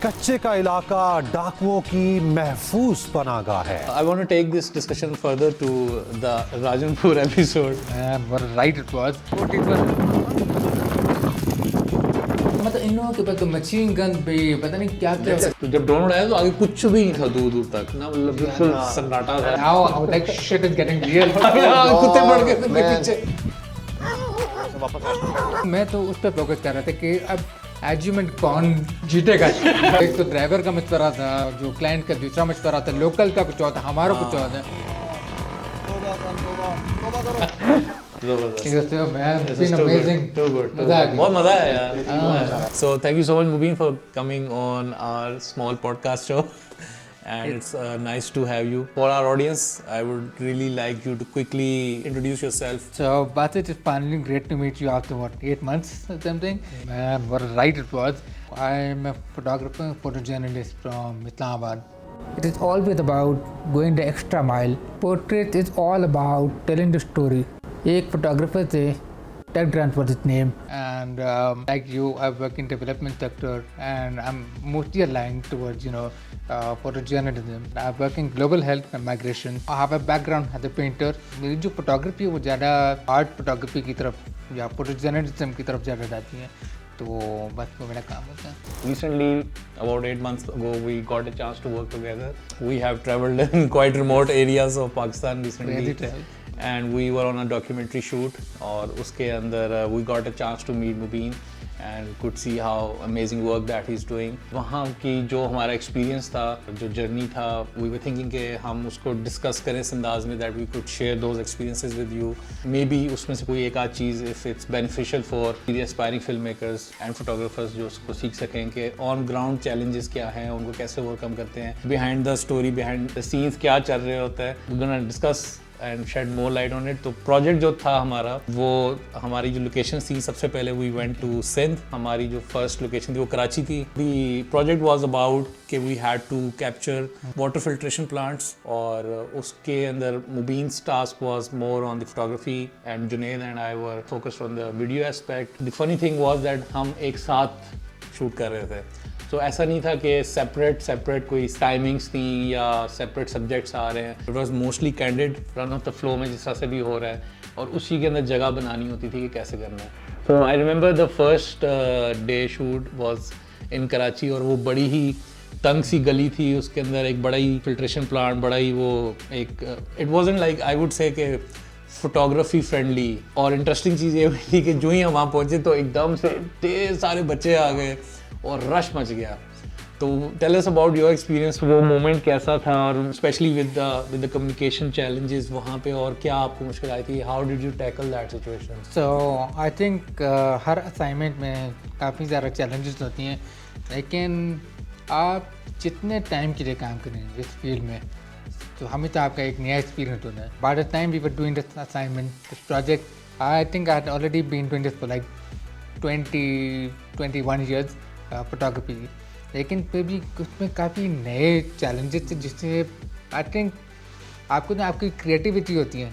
कच्चे का इलाका डाकुओं की महफूज पनाहगाह है। I want to take this discussion further to the Rajanpur episode. And what a ride it was. मतलब इन लोगों के पास तो मशीन गन भी पता नहीं क्या क्या तो जब ड्रोन उड़ाया तो आगे कुछ भी नहीं था दूर दूर तक ना, मतलब बिल्कुल सन्नाटा था। Now like shit is getting real. कुत्ते पड़ गए थे पीछे। मैं तो उस पर फोकस कर रहा था कि अब एज्यूमेंट कौन जीतेगा। एक तो ड्राइवर का मशवरा था, जो क्लाइंट का दूसरा मशवरा था, लोकल का कुछ और था, हमारा कुछ और था। बहुत मजा आया यार। So thank you so much Mubin for coming on our small podcast show. And it's nice to have you. For our audience, I would really like you to quickly introduce yourself. So, Basit, it's finally great to meet you after what, 8 months or something? Man, what a ride it was. I'm a photographer, photojournalist from Islamabad. It is always about going the extra mile. Portrait is all about telling the story. एक photographer थे, Ted Grant was his name, and like you, I work in development sector, and I'm mostly aligned towards photojournalism. I work in global health and migration. I have a background as a painter. मेरी जो photography है वो ज़्यादा art photography की तरफ या photojournalism की तरफ ज़्यादा जाती है, तो बस वो मेरा काम होता है. Recently, about 8 months ago, we got a chance to work together. We have traveled in quite remote areas of Pakistan recently. Really traveled. And we were on a documentary shoot और उसके अंदर we got a chance to meet Mubin and could see how amazing work that he's doing. वहाँ की जो हमारा experience था, जो journey था, we were thinking कि हम उसको discuss करें इस अंदाज में that we could share those experiences with you. Maybe उसमें से कोई एक आध चीज़ if it's beneficial for the aspiring filmmakers and photographers जो उसको सीख सकें कि on ground challenges क्या हैं, उनको कैसे overcome करते हैं, behind the story, behind the scenes क्या चल रहे होता है. We're gonna discuss and shed more light on it. तो project जो था हमारा, वो हमारी जो location थी, सबसे पहले we went to Sindh. हमारी जो first location थी वो कराची थी. The project was about कि we had to capture water filtration plants और उसके अंदर Mubin's task was more on the photography and Junaid and I were focused on the video aspect. The funny thing was that हम एक साथ shoot कर रहे थे. तो ऐसा नहीं था कि सेपरेट कोई टाइमिंग्स थी या सेपरेट सब्जेक्ट्स आ रहे हैं. It was mostly candid, run of the flow में जिस तरह से भी हो रहा है, और उसी के अंदर जगह बनानी होती थी कि कैसे करना है. तो I remember the first day shoot was in Karachi और वो बड़ी ही तंग सी गली थी, उसके अंदर एक बड़ा ही फिल्ट्रेशन प्लांट, बड़ा ही वो एक it wasn't like I would say कि फोटोग्राफी फ्रेंडली. और इंटरेस्टिंग चीज़ ये हुई थी कि जो ही हम वहाँ पहुँचे तो एकदम से ढेर सारे बच्चे आ गए और रश मच गया. तो tell us about your experience, वो मोमेंट कैसा था, और specially with the communication challenges वहाँ पे, और क्या आपको मुश्किल आई थी, how did you tackle that situation? So I think हर असाइनमेंट में काफ़ी ज़्यादा चैलेंजेस होती हैं, लेकिन आप जितने टाइम के लिए काम करें इस फील्ड में, तो हमें तो आपका एक नया एक्सपीरियंस होता है. By the time we were doing this assignment, this project, I think I had already been doing this for like 21 years photography, लेकिन फिर भी उसमें काफ़ी नए चैलेंजेस थे, जिससे आई थिंक आपको ना आपकी क्रिएटिविटी होती है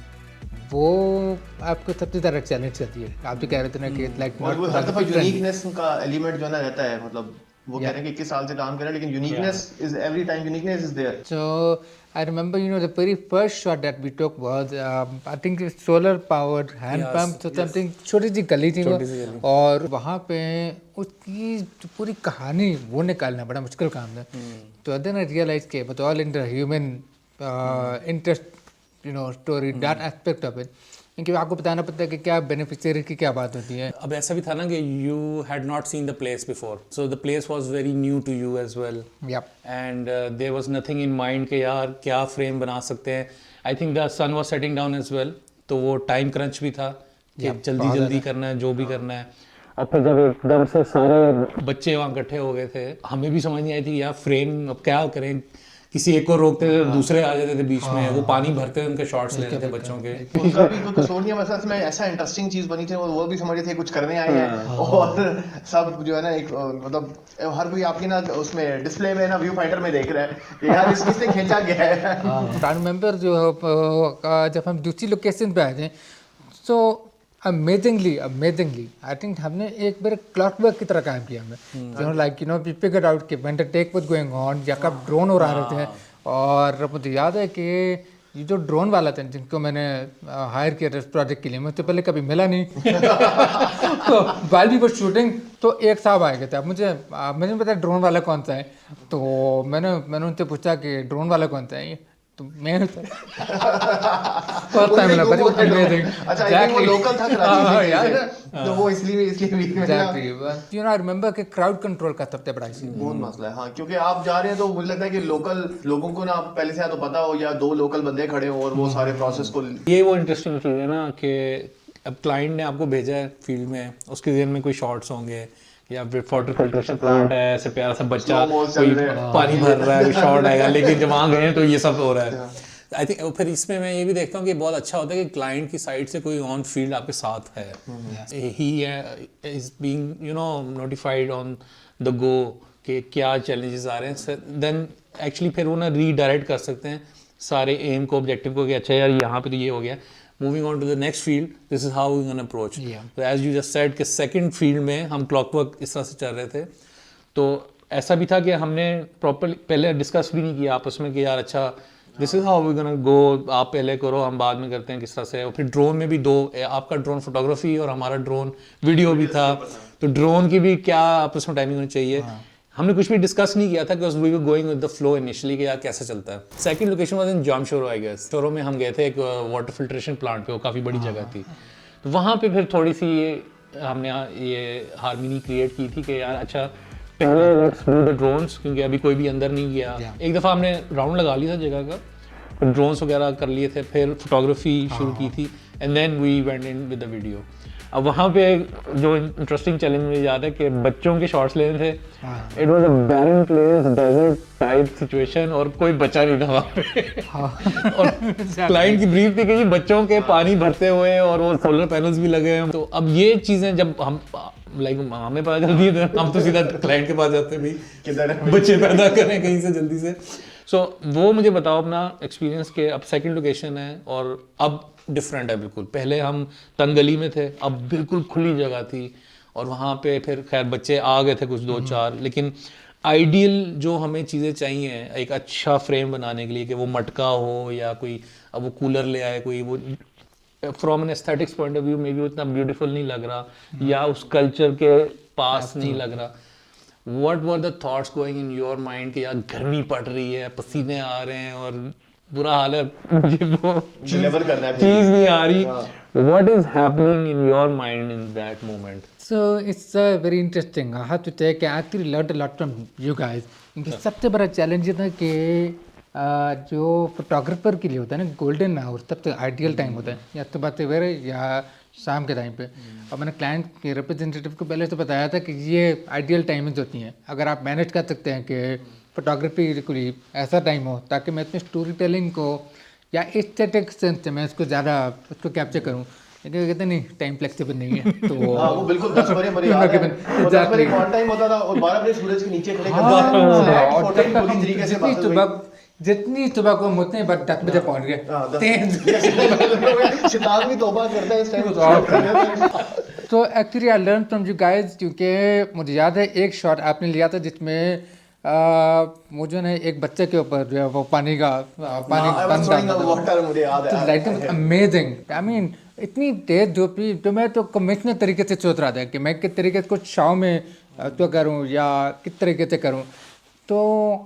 वो आपको सबसे ज़्यादा चैलेंज करती है. आप जो कह रहे थे ना कि लाइक हर दफा यूनिकनेस का एलिमेंट जो ना रहता है, मतलब वो कह रहे हैं कि 21 साल से काम कर रहे हैं, लेकिन uniqueness is every time uniqueness is there. So I remember, the very first shot that we took was, I think it's solar powered hand pump or something. छोटी सी गली थी वो, और वहाँ पे उसकी जो पूरी कहानी वो निकालना बड़ा मुश्किल काम था. तो then I realized कि but all in the human interest, story, that aspect of it. क्योंकि आपको बताना पड़ता है कि क्या बेनिफिशियरी की क्या बात होती है. अब ऐसा भी था ना कि you had not seen the place before, so the place was very new to you as well, and there was nothing in mind कि यार क्या फ्रेम बना सकते हैं. I think the sun was setting down as well, तो वो time crunch भी था कि जल्दी करना है जो भी करना है. अब फिर जब एकदम से सारे बच्चे वहाँ इकट्ठे हो गए थे, हमें भी समझ नहीं आई थी यार फ्रेम अब क्या करें. किसी एक को रोकते थे, दूसरे आ जाते थे बीच में, वो पानी भरते थे, उनके शॉट्स लेते थे बच्चों के. उनका भी तो सोनिया मसला में ऐसा इंटरेस्टिंग चीज बनी थी, वो भी समझ रहे थे कुछ करने आए हैं, और सब जो है ना एक मतलब हर कोई आपकी ना उसमें डिस्प्ले में ना व्यू फाइंडर में देख रहा है कि यार इससे खींचा गया है. आई रिमेंबर जब हम दूसरी लोकेशन पे आए थे, सो अमेजिंगली आई थिंक हमने एक बार क्लॉकवर्क की तरह काम किया हमने, like you know we figured out कि when the tech was going on या कब ड्रोन उड़ा रहे थे। और मुझे याद है कि ये जो ड्रोन वाला था जिनको मैंने हायर किया था इस प्रोजेक्ट के लिए, मुझसे पहले कभी मिला नहीं तो वाइल वी वर शूटिंग तो एक साहब आए गए थे। अब मुझे नहीं पता ड्रोन वाला कौन सा है, तो मैंने उनसे पूछा कि ड्रोन वाला कौन सा है, तो मैं फर्स्ट टाइम मिला पर अच्छा आई थिंक वो लोकल था कराची से, तो वो इसलिए exactly you know I remember कि क्राउड कंट्रोल का सबसे बड़ा इशू बहुत मसला है। हाँ, क्योंकि आप जा रहे हैं तो मुझे लगता है कि लोकल लोगों को ना पहले से या तो पता हो या दो लोकल बंदे खड़े हो और वो सारे प्रोसेस को। ये वो इंटरेस्टिंग चीज़ है ना कि अब क्लाइंट ने आपको भेजा है फील्ड में, उसके दिन में कोई शॉट्स होंगे या फिर वाटर फिल्ट्रेशन प्लांट है, ऐसे प्यारा सा बच्चा कोई पानी भर रहा है, शॉट आएगा, लेकिन जब वहाँ गए तो ये सब हो रहा है। आई थिंक फिर इसमें मैं ये भी देखता हूँ कि बहुत अच्छा होता है कि क्लाइंट की साइड से कोई ऑन फील्ड आपके साथ है, he is being you know notified on the go कि क्या चैलेंजेस आ रहे हैं, देन एक्चुअली फिर वो ना रीडायरेक्ट कर सकते हैं सारे एम को, ऑब्जेक्टिव को कि अच्छा यार यहाँ पे तो ये हो गया, moving on to the next field, this is how we can approach. तो एज यू जस्ट सेड कि सेकंड फील्ड में हम क्लॉकवर्क इस तरह से चल रहे थे, तो ऐसा भी था कि हमने प्रॉपरली पहले डिस्कस भी नहीं किया आपस में कि यार अच्छा this is how we can go, आप पहले करो हम बाद में करते हैं किस तरह से। और फिर ड्रोन में भी दो, आपका ड्रोन फोटोग्राफी और हमारा ड्रोन वीडियो भी था, तो ड्रोन की भी क्या आपस में टाइमिंग होनी चाहिए, हमने कुछ भी डिस्कस नहीं किया था because we were going with the flow initially कि यार कैसा चलता है। Second location was in Jamshoro I guess, Shoro में हम गए थे एक वाटर फिल्ट्रेशन प्लांट पे, वो काफ़ी बड़ी जगह थी, तो वहाँ पे फिर थोड़ी सी हमने ये हार्मनी क्रिएट की थी कि यार अच्छा पहले लेट्स डू द ड्रोन्स, क्योंकि अभी कोई भी अंदर नहीं गया। एक दफ़ा हमने राउंड लगा लिया था जगह का, फिर ड्रोन्स वगैरह कर लिए थे, फिर फोटोग्राफी शुरू की थी and then we went in with the video. अब वहाँ पे जो इंटरेस्टिंग चैलेंज मुझे याद है कि बच्चों के शॉट्स लेने थे, it was a barren place, desert type situation और कोई बच्चा नहीं था वहाँ पे और क्लाइंट की ब्रीफ थी कि बच्चों के पानी भरते हुए और वो सोलर पैनल्स भी लगे हैं। तो अब ये चीज़ें जब हम लाइक हमें पता चलती है हम तो सीधा क्लाइंट के पास जाते हैं, भाई बच्चे पैदा करें कहीं से जल्दी से। सो वो मुझे बताओ अपना एक्सपीरियंस के अब सेकंड लोकेशन है और अब डिफरेंट है बिल्कुल। पहले हम तंग गली में थे, अब बिल्कुल खुली जगह थी और वहाँ पे फिर खैर बच्चे आ गए थे कुछ दो चार, लेकिन आइडियल जो हमें चीज़ें चाहिए एक अच्छा फ्रेम बनाने के लिए कि वो मटका हो या कोई अब वो कूलर ले आए कोई, वो from an aesthetics point of view maybe उतना ब्यूटीफुल नहीं लग रहा या उस कल्चर के पास नहीं लग रहा। What were the thoughts going in your mind कि यार गर्मी पड़ रही है, पसीने आ रहे हैं और बुरा हाल है, मुझे वो चीज़ नहीं आ रही। What is happening in your mind in that moment? So it's very interesting. I have to take actually learned a lot from you guys. क्योंकि सबसे बड़ा चैलेंज ये था कि जो फोटोग्राफर के लिए होता है ना गोल्डन आवर सबसे आइडियल टाइम होता है, या तो बात सवेरे या शाम के टाइम पे। और मैंने क्लाइंट के रिप्रेजेंटेटिव को पहले तो बताया था कि ये आइडियल टाइमिंग्स होती हैं, अगर आप मैनेज कर सकते हैं कि फोटोग्राफी कोई ऐसा टाइम हो ताकि मैं अपनी स्टोरी टेलिंग को या एस्थेटिक सेंस से मैं इसको ज़्यादा उसको कैप्चर करूँ, लेकिन कहते नहीं टाइम फ्लेक्सिबल नहीं है। तो हाँ, वो बिल्कुल 10 बजे मुझे याद है, 10 बजे कौन टाइम होता था और 12 बजे सूरज के नीचे खड़े करते पूरी तरीके से जितनी सुबह को हम उतने बाद 10 बजे पहुंच गए। शैतान भी तौबा करता है इस टाइम। तो actually I learn from you guys, क्योंकि मुझे याद है एक शॉट आपने लिया था जिसमें मुझे ना एक बच्चे के ऊपर जो है वो पानी अमेजिंग। आई मीन इतनी तेज धूप थी तो मैं तो कन्वेंशनल तरीके से सोच रहा था कि मैं किस तरीके से कुछ छाँव में तो करूँ या किस तरीके से करूँ। तो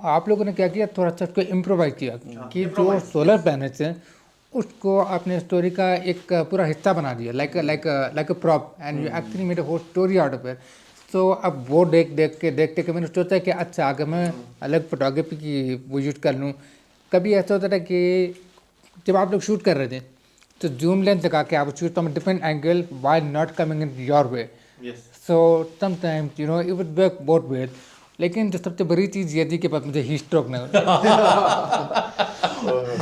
आप लोगों ने क्या किया, थोड़ा सा उसको इम्प्रोवाइज किया कि जो सोलर पैनल्स हैं उसको आपने स्टोरी का एक पूरा हिस्सा बना दिया, like a prop, and you actually made a whole story out of it. So अब वो देखते के मैंने सोचा कि अच्छा अगर मैं अलग फोटोग्राफी की वो यूज़ कर लूँ। कभी ऐसा होता था कि जब आप लोग शूट कर रहे थे तो जूम लेंस लगा के आप shoot from different angle while not coming in your way. So sometimes you know it would work both ways. लेकिन जो सबसे बड़ी चीज़ ये थी कि बस मुझे हीट स्ट्रोक ना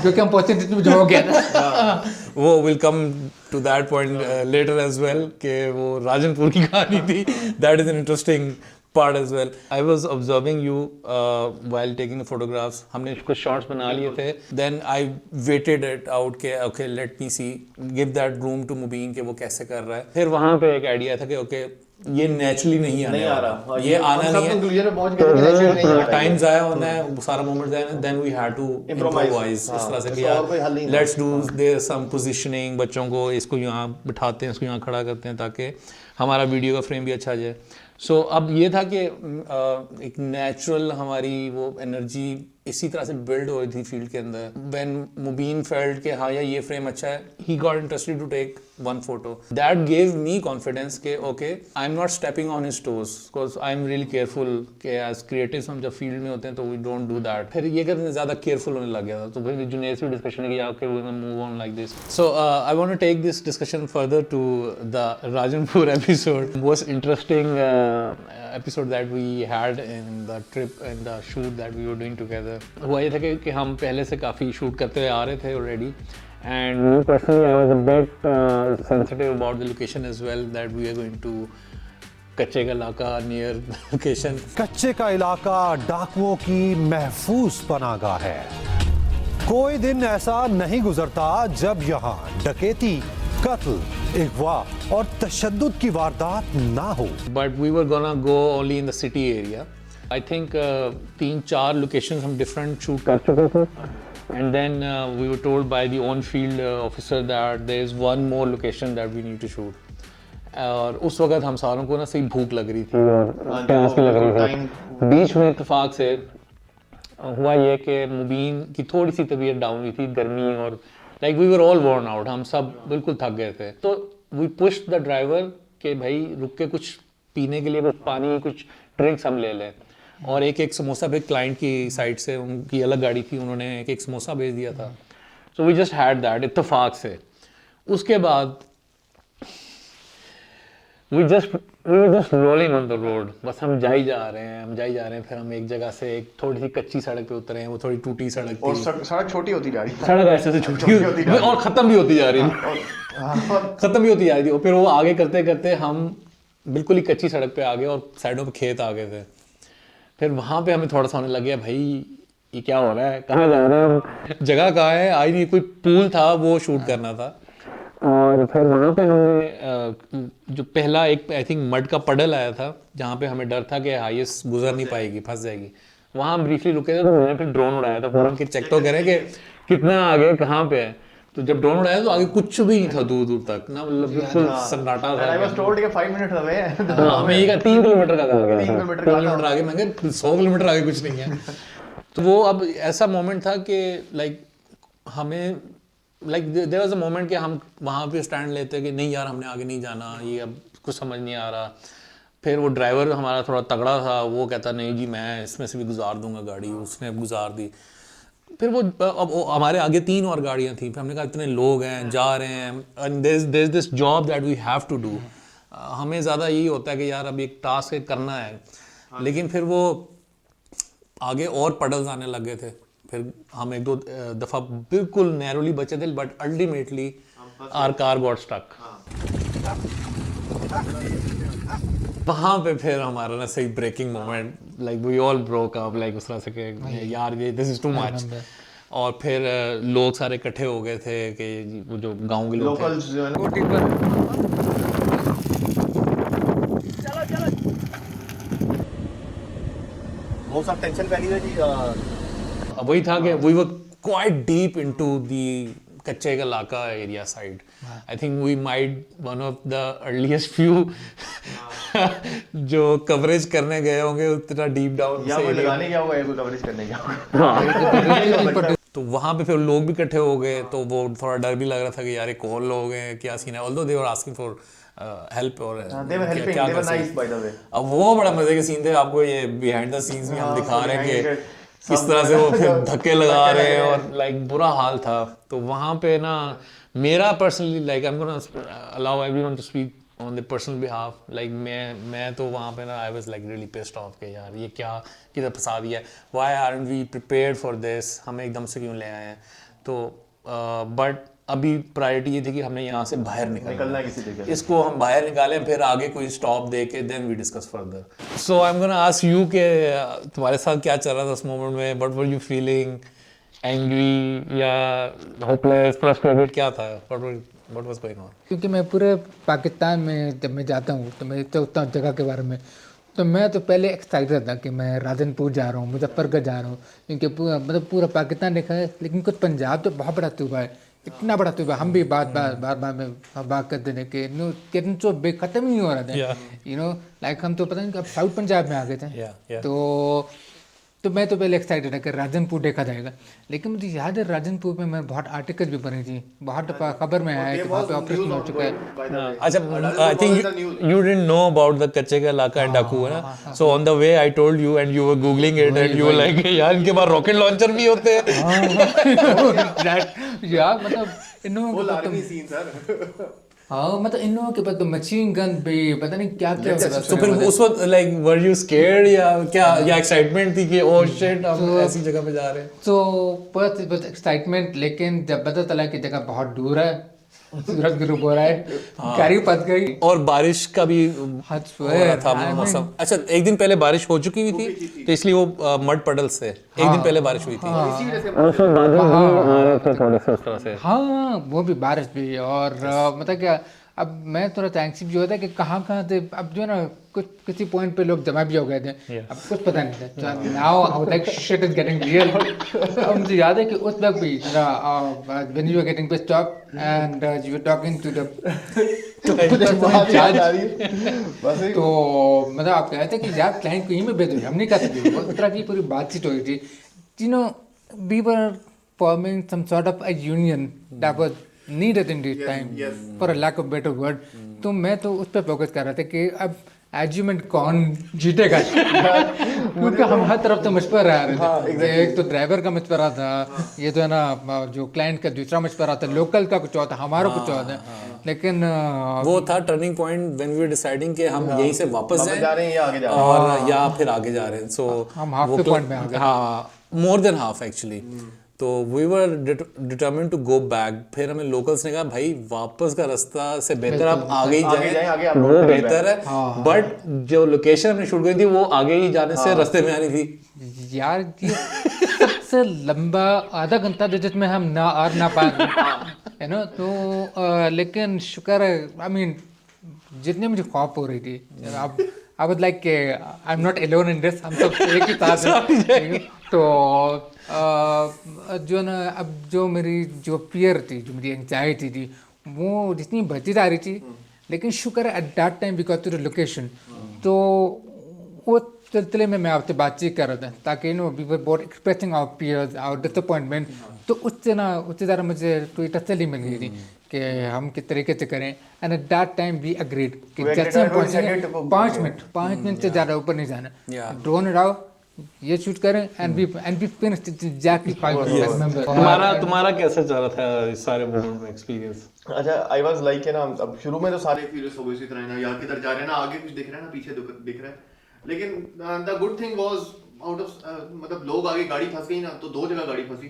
जो कि हम पहुँचे जो हो गया था। वो will come to that point later as well कि वो राजनपुर की कहानी थी, that is an interesting part as well. I was observing you while taking the photographs. हमने कुछ shots बना लिए थे. Then I waited it out के okay let me see, give that room to Mubin कि वो कैसे कर रहा है. फिर वहाँ पे एक idea था कि okay ये नेचुरली नहीं आने वाला, ये आना नहीं है, टाइम जाया होना है, सारा मोमेंट जाया है. Then we had to improvise इस तरह से कि यार let's do their some positioning, बच्चों को इसको यहाँ बिठाते हैं, इसको यहाँ खड़ा करते हैं ताकि हमारा वीडियो का फ्रेम भी अच्छा आ जाए. सो अब ये था कि एक नेचुरल हमारी वो एनर्जी इसी तरह से बिल्ड हो रही थी फील्ड के अंदर. व्हेन मुबीन फेल्ट कि हाँ यार ये फ्रेम अच्छा है, he got interested to take one photo. That gave me confidence के okay I am not stepping on his toes, because I am really careful कि एज क्रिएटिव्स हम जब फील्ड में होते हैं तो वी डोंट डू दैट. फिर ये करने ज़्यादा केयरफुल होने लग गया था. तो फिर जुनेर से डिस्कशन किया okay we can move on like this. So I want to take this discussion further to the Rajanpur episode. Most interesting episode that we had in the trip and the shoot that we were doing together. हुआ ये था कि हम पहले से काफ़ी shoot करते हुए आ रहे थे already, and me personally I was a bit sensitive about the location as well, that we are going to कच्चे का इलाका near location. कच्चे का इलाका डाकुओं की महफूज पनाहगाह है. कोई दिन ऐसा नहीं गुजरता जब यहाँ डकैती, कत्ल, अगवा और तशद्दुद की वारदात ना हो. But we were gonna go only in the city area. I think 3-4 locations हम different shoot कर चुके थे. And then we were told by the on-field officer that there is one more location that we need to shoot. और उस वक्त हम सारों को ना सही भूख लग रही थी और प्यास भी लग रही थी. बीच में इत्तेफाक से हुआ ये कि मुबीन की थोड़ी सी तबीयत डाउन हुई थी, गर्मी और like we were all worn out, हम सब बिल्कुल थक गए थे. तो वी पुश्ड द ड्राइवर कि भाई रुक के कुछ पीने के लिए, बस पानी, कुछ ड्रिंक्स हम ले लें. और एक समोसा भी क्लाइंट की साइड से, उनकी अलग गाड़ी थी, उन्होंने एक समोसा भेज दिया था. So we just had that इत्तेफाक से. उसके बाद we were just rolling on the road. बस हम जा ही जा रहे हैं. फिर हम एक जगह से एक थोड़ी सी कच्ची सड़क पे उतरे हैं. वो थोड़ी टूटी सड़क थी और सड़क छोटी होती जा रही है. सड़क ऐसे से छोटी होती और ख़त्म भी होती जा रही थी. और फिर वो आगे करते करते हम बिल्कुल ही कच्ची सड़क पे आ गए और साइडों पे खेत आ गए थे. फिर वहाँ पे हमें थोड़ा सा होने लग गया भाई ये क्या हो रहा है, कहाँ जा रहे हैं हम, जगह कहाँ है. आई नहीं, कोई पूल था वो शूट करना था. और फिर वहाँ पे हमने जो पहला एक आई थिंक मड का पडल आया था जहाँ पे हमें डर था कि हाईएस्ट गुजर नहीं पाएगी, फंस जाएगी. वहाँ हम ब्रीफली रुके थे तो मैंने फिर ड्रोन उड़ाया था. फिर चेक तो करें कि कितना आगे कहाँ पे है. तो जब ड्रोन उड़ाया तो आगे कुछ भी नहीं था दूर दूर तक ना, मतलब बिल्कुल सन्नाटा था. आई वाज टोल्ड कि 5 मिनट अवे है. हमें ये 3 किलोमीटर का कहा गया था. 3 किलोमीटर आगे, मैं 100 किलोमीटर आगे कुछ नहीं है. तो वो अब ऐसा मोमेंट था कि लाइक हमें देयर वाज अ मोमेंट कि हम वहाँ पे स्टैंड लेते कि नहीं यार हमने आगे नहीं जाना, ये अब कुछ समझ नहीं आ रहा. फिर वो ड्राइवर हमारा थोड़ा तगड़ा था, वो कहता नहीं जी मैं इसमें से भी गुजार दूंगा गाड़ी. उसने गुजार दी. फिर वो अब हमारे आगे 3 और गाड़ियाँ थी. फिर हमने कहा इतने लोग हैं, जा रहे हैं, and there is this job that we have to do. हमें ज़्यादा यही होता है कि यार अब एक टास्क करना है. लेकिन फिर वो आगे और पडल्स आने लग गए थे. फिर हम 1-2 दफ़ा बिल्कुल नैरोली बचे थे, but ultimately our car got stuck. वहाँ पे फिर हमारा ना सही breaking moment, like we all broke up, like उस तरह से कि यार ये दिस इज टू मच. और फिर लोग सारे इकट्ठे हो गए थे कि वो जो गांव के लोग थे. वो सब टेंशन पहली है जी. वही था कि we were quite deep into the कच्चे का इलाका area side. I think we might one of the earliest few जो कवरेज करने गए होंगे उतना डीप डाउन से लगाने गया होगा, कवरेज करने गया. तो वहाँ पे फिर लोग भी इकट्ठे हो गए. तो वो थोड़ा डर भी लग रहा था कि यार एक और लोग हैं, क्या सीन है. Although they were asking for help और क्या कर सकते. अब वो बड़ा मजे के सीन थे. आपको ये बिहाइंड द सीन्स भी हम दिखा रहे हैं कि किस तरह से वो फिर धक्के लगा रहे हैं और लाइक बुरा हाल था. तो वहाँ पे ना मेरा personally like I am gonna allow everyone to speak on the personal behalf. Like मैं तो वहाँ पे ना I was like really pissed off के यार ये क्या किधर फंसा दिया है. Why aren't we prepared for this, हमें एकदम से क्यों ले आए हैं. तो बट अभी प्रायोरिटी ये थी कि हमने यहाँ से बाहर निकलना है किसी जगह। इसको हम बाहर निकालें, फिर आगे कोई स्टॉप दे के then we discuss further. So I am gonna ask you के तुम्हारे साथ क्या चल रहा था उस मोमेंट में, what were you feeling, angry या होपलेस, फ्रस्ट्रेटेड, क्या था, व्हाट वाज गोइंग ऑन? क्योंकि मैं पूरे पाकिस्तान में जब मैं जाता हूँ तो मैं सोचता हूँ जगह के बारे में, तो मैं तो पहले एक्साइटेड था कि मैं राजनपुर जा रहा हूँ, मुजफ्फरगढ़ जा रहा हूँ, क्योंकि पूरा पाकिस्तान देखा है, लेकिन कुछ पंजाब तो बहुत बड़ा सूबा है, इतना बड़ा सूबा। हम भी बार में बात करते थे कि कितने तो बेखत्म ही नहीं हो रहा था, यू नो, लाइक हम तो पता नहीं कब साउथ पंजाब में आ गए थे। तो मैं तो पहले एक्साइटेड है कि राजनपुर देखा जाएगा, लेकिन मुझे याद है राजनपुर में मैं बहुत आर्टिकल भी पढ़ी थी, बहुत खबर में आया कि वहाँ पे ऑपरेशन हो चुका है। अच्छा, I think you didn't know about the कच्चे का इलाका एंड डाकू है ना, so on the way I told you and you were googling it and you were like यार इनके पास रॉकेट लॉन्चर भी होते हैं। यार मतलब इन लोगों के हाँ, मतलब इन लोगों के पास तो मशीन गन भी पता नहीं क्या क्या होता है। तो फिर उस वक्त लाइक वर यू स्केयर्ड या क्या, या एक्साइटमेंट थी कि ओह शिट हम ऐसी जगह पे जा रहे हैं? तो बस एक्साइटमेंट, लेकिन जब पता चला कि जगह बहुत दूर है, सूरज ग्रुप हो रहा है, गाड़ी फंस गई और बारिश का भी हो रहा था मौसम। अच्छा, एक दिन पहले बारिश हो चुकी हुई थी तो इसलिए वो मड पडल्स से एक दिन पहले बारिश हुई थी। हाँ, वो भी बारिश भी, और मतलब क्या, अब मैं थोड़ा एंग्जाइटी जो होता है कि कहाँ से अब जो है ना कुछ किसी पॉइंट पे लोग जमा भी हो गए थे, अब कुछ पता नहीं था। Now like shit is getting real. अब मुझे याद है कि उस वक्त भी when you are getting pissed off and you are talking to the तो मतलब आप कह रहे थे कि यार क्लाइंट को ईमेल भेजो, हम नहीं कर सकते। उस तरह की पूरी बातचीत हो रही थी, you know, we were forming some sort of a union that was needed in this time, for a lack of better word। तो मैं तो उस पर फोकस कर रहा था कि अब आर्ग्यूमेंट कौन जीतेगा, क्योंकि हम हर तरफ से मशवरा आ रहे थे। एक तो ड्राइवर का मशवरा था, ये तो है ना जो क्लाइंट का दूसरा मशवरा था, लोकल का कुछ और था, हमारा कुछ और था। लेकिन वो था turning point when we were deciding कि हम यहीं से वापस जा रहे हैं या आगे जा रहे हैं, और या फिर आगे जा रहे हैं। सो हम हाफ के पॉइंट में आ गए। हाँ, मोर देन हाफ एक्चुअली। तो we were determined to go back. फिर हमें लोकल्स ने कहा भाई वापस का रास्ता से बेहतर आप आगे ही जाएं, वो बेहतर है। बट जो लोकेशन हमने शूट करी थी वो आगे ही जाने से रास्ते में आ रही थी। यार ये सबसे लंबा आधा घंटा जिसमें हम ना आ ना पाए, है ना। तो लेकिन शुक्र है, आई मीन जितने मुझे खौफ हो रही थी, अब आई was like I am not alone in this, हम सब एक ही साथ हैं। तो जो ना अब जो मेरी जो फियर थी, जो मेरी एंजाइटी थी, वो जितनी बढ़ती जा रही थी, लेकिन शुक्र है at that time because to the location, तो वो सिलसिले में मैं आपसे बातचीत कर रहा था ताकि no we were both expressing our fears, our disappointment. तो उससे ज़्यादा मुझे कोई तसल्ली मिल गई थी कि हम किस तरीके से करें। And at that time we agreed कि जैसे हम पहुँचेंगे 5 मिनट से ज़्यादा ऊपर नहीं जाना, ड्रोन उड़ाओ, ये शूट करें and we finished exactly 5 minute. तुम्हारा कैसा चल रहा था इस सारे मोमेंट में एक्सपीरियंस? अच्छा, आई वाज लाइक है ना, अब शुरू में तो सारे फ्यूरियस हो गए इसी तरह ना, यार किधर जा रहे हैं ना, आगे कुछ दिख रहा है ना, पीछे दिख रहा है। लेकिन the good thing was out of मतलब लोग आगे गाड़ी फंस गई ना, तो 2 जगह गाड़ी फंसी।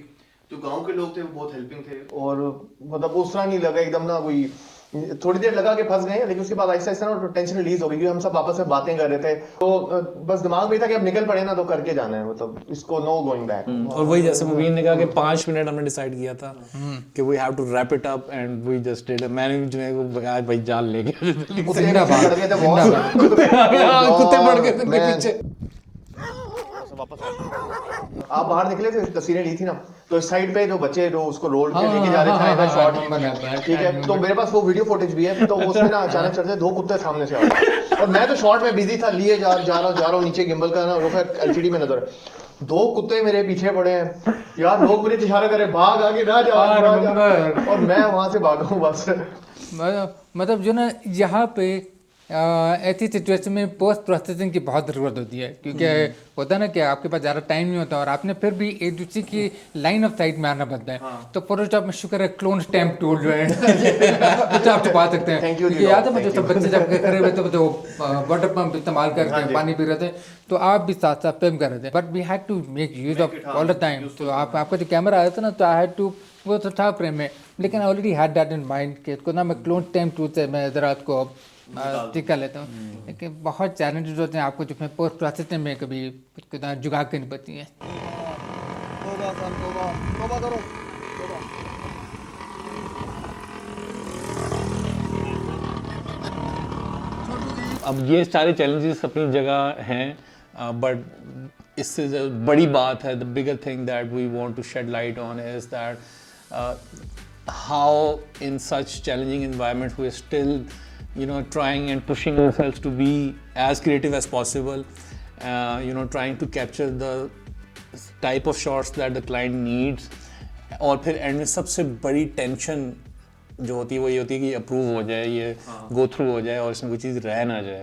जो गांव के लोग थे वो बहुत हेल्पिंग थे, और मतलब उस तरह नहीं लगा एकदम ना, कोई थोड़ी देर लगा के फंस गए, लेकिन उसके बाद आहिस्ता आहिस्ता ना टेंशन रिलीज हो गई, क्योंकि हम सब आपस में बातें कर रहे थे। तो बस दिमाग में था कि अब निकल पड़े ना तो करके जाना है, मतलब इसको नो गोइंग बैक। और वही जैसे मुबीन ने कहा कि 5 मिनट हमने डिसाइड किया था कि we have to wrap it up and we just did. मैंने जो है वो भाई जान ले गया, कुत्ते पड़ गए थे पीछे। आप बाहर निकले थे, तस्वीरें ली थी ना, तो इस साइड पे जो बच्चे जो उसको रोड के लेके जा रहे थे शॉट, ठीक है, तो मेरे पास वो वीडियो फुटेज भी है। तो उसमें ना अचानक चढ़ते 2 कुत्ते सामने से आ गए, और मैं तो शॉट में बिजी था, लिए जा रहा हूँ नीचे गिम्बल का ना वो एलसीडी में नजर है, 2 कुत्ते मेरे पीछे पड़े हैं यार, लोग मुझे इशारा करे भाग आगे ना जा, और मैं वहां से भागा हूँ बस। मतलब जो ना यहाँ पे ऐसी सिचुएशन में पोस्ट प्रोसेसिंग की बहुत ज़रूरत होती है, क्योंकि होता है ना कि आपके पास ज़्यादा टाइम नहीं होता और आपने फिर भी एक दूसरे की लाइन ऑफ साइट में आना पड़ता है। तो फोटोशॉप में शुक्र है क्लोन स्टैम्प टूल जो है तो आप छुपा सकते हैं। Thank you, क्योंकि याद है मुझे सब बच्चे जब करे हुए थे तो वाटर पंप इस्तेमाल करके पानी पी रहे थे, तो आप भी साथ साथ फिल्म कर रहे थे, but we had to make use of all the time. तो आपका जो कैमरा आया था ना, तो आई हैड टू, वो तो था फ्रेम में, लेकिन I already had that in mind कि इसको ना मैं क्लोन स्टैम्प टूल से मैं ज़रा इसको ठीक कर लेता हूँ। लेकिन बहुत चैलेंजेस होते हैं आपको जो मैं पोस्ट प्रोसेसिंग में कभी जुगाड़ करनी पड़ती है। अब ये सारे चैलेंजेस अपनी जगह हैं, बट इससे जो बड़ी बात है, the bigger thing that we want to shed light on is that how in such challenging environment we are still trying and pushing ourselves to be as creative as possible, trying to capture the type of shots that the client needs. और फिर and में सबसे बड़ी tension जो होती है वो ये होती है कि अप्रूव हो जाए, ये गो थ्रू हो जाए और इसमें कोई चीज़ रह ना जाए।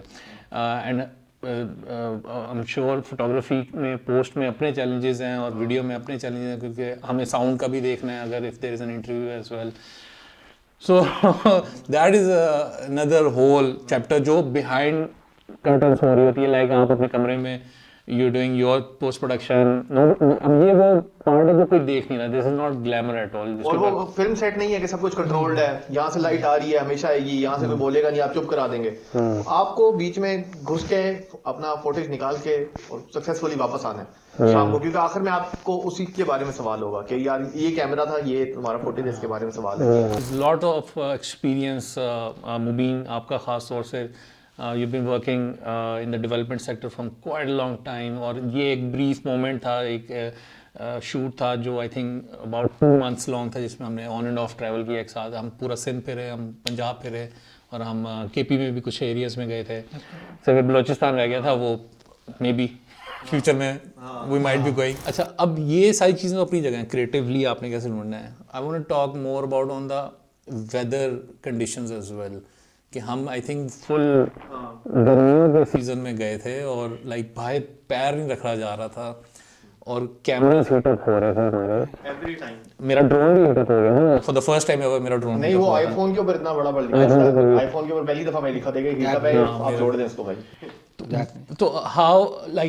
And I am sure photography में पोस्ट में अपने चैलेंजेस हैं और वीडियो में अपने चैलेंजेस हैं, क्योंकि हमें साउंड का भी देखना है अगर if there is an interview as well. So that is another whole chapter जो behind curtains हो रही होती है, like आप अपने कमरे में you're doing your post production। अब ये वो पार्ट है जो कोई देख नहीं रहा, this is not glamour at all। और वो फिल्म सेट नहीं है कि सब कुछ कंट्रोल्ड है, यहाँ से लाइट आ रही है हमेशा आएगी, यहाँ से कोई बोलेगा नहीं, आप चुप करा देंगे। आपको बीच में घुस के अपना फुटेज निकाल के और सक्सेसफुली वापस आना है शाम को, क्योंकि आखिर में आपको उसी के बारे में सवाल होगा कि यार ये कैमरा था, ये तुम्हारा फुटेज, इसके बारे में सवाल है। लॉट ऑफ एक्सपीरियंस मुबीन, आपका खास तौर से you've been working in the development sector from quite a long time, और ये एक brief moment था, एक शूट था जो I think about 2 months long था, जिसमें हमने ऑन एंड ऑफ ट्रैवल किया एक साथ। हम पूरा सिंध फिरे, हम पंजाब फिरे और हम केपी में भी कुछ एरियाज में गए थे। सिर्फ बलोचिस्तान रह गया था, वो मे बी फ्यूचर में वी माइट बी गोइंग। अच्छा, अब ये सारी चीज़ें अपनी जगह हैं, क्रिएटिवली आपने कैसे ढूंढना है। I want to talk more about on the weather conditions as well, कि हम आई थिंक फुल गर्मियों के सीज़न में गए थे और लाइक बाहर पैर नहीं रखा जा रहा था और कैमरा हीटअप हो रहे थे हमारे एवरी टाइम। मेरा ड्रोन भी हीटअप हो गया for the first time ever. मेरा ड्रोन नहीं, वो आईफोन के ऊपर इतना बड़ा पड़ गया, आईफोन के ऊपर पहली दफा मैं लिखा था कि हीटअप है, आप जोड़ दें इसको भाई। तो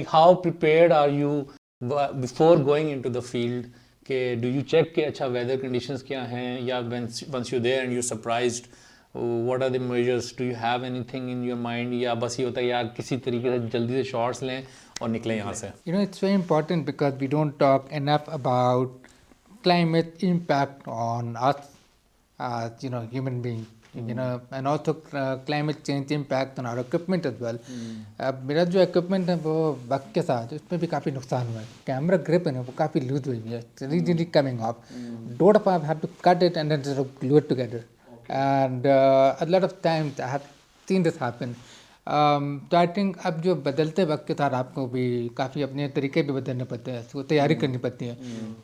how prepared are you before going into the field, के डू यू चेक कि अच्छा वेदर कंडीशंस क्या हैं, या once you there and you surprised, what are the measures, do you have anything in your mind, या बस ये होता है यार किसी तरीके से जल्दी से शॉट्स लें और निकलें यहाँ से। You know, it's very important because we don't talk enough about climate impact on us as, human beings, and also climate change impact on our equipment as well. अब मेरा जो equipment है वो वक्त के साथ उसमें भी काफ़ी नुकसान हुआ है। कैमरा ग्रिप है ना, वो काफ़ी लूज हुई है, really coming off. Don't have to cut it and then sort of glue it together. And a lot of times I have seen this happen. तो आई थिंक अब जो बदलते वक्त के साथ आपको भी काफ़ी अपने तरीके भी बदलने पड़ते हैं, उसको तैयारी करनी पड़ती है।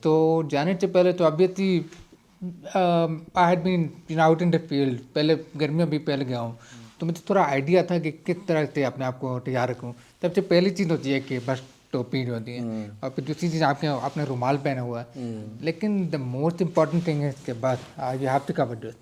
तो जाने से पहले तो obviously I had been out in the field, पहले गर्मियों भी पहले गया हूँ, तो मुझे थोड़ा आइडिया था कि किस तरह से अपने आप को तैयार रखूँ। सबसे पहली चीज़ होती है कि बस टोपी जो होती है, और फिर दूसरी चीज़ आपने रुमाल पहना हुआ है। लेकिन द मोस्ट इम्पॉर्टेंट थिंग है इसके बाद you have to cover this,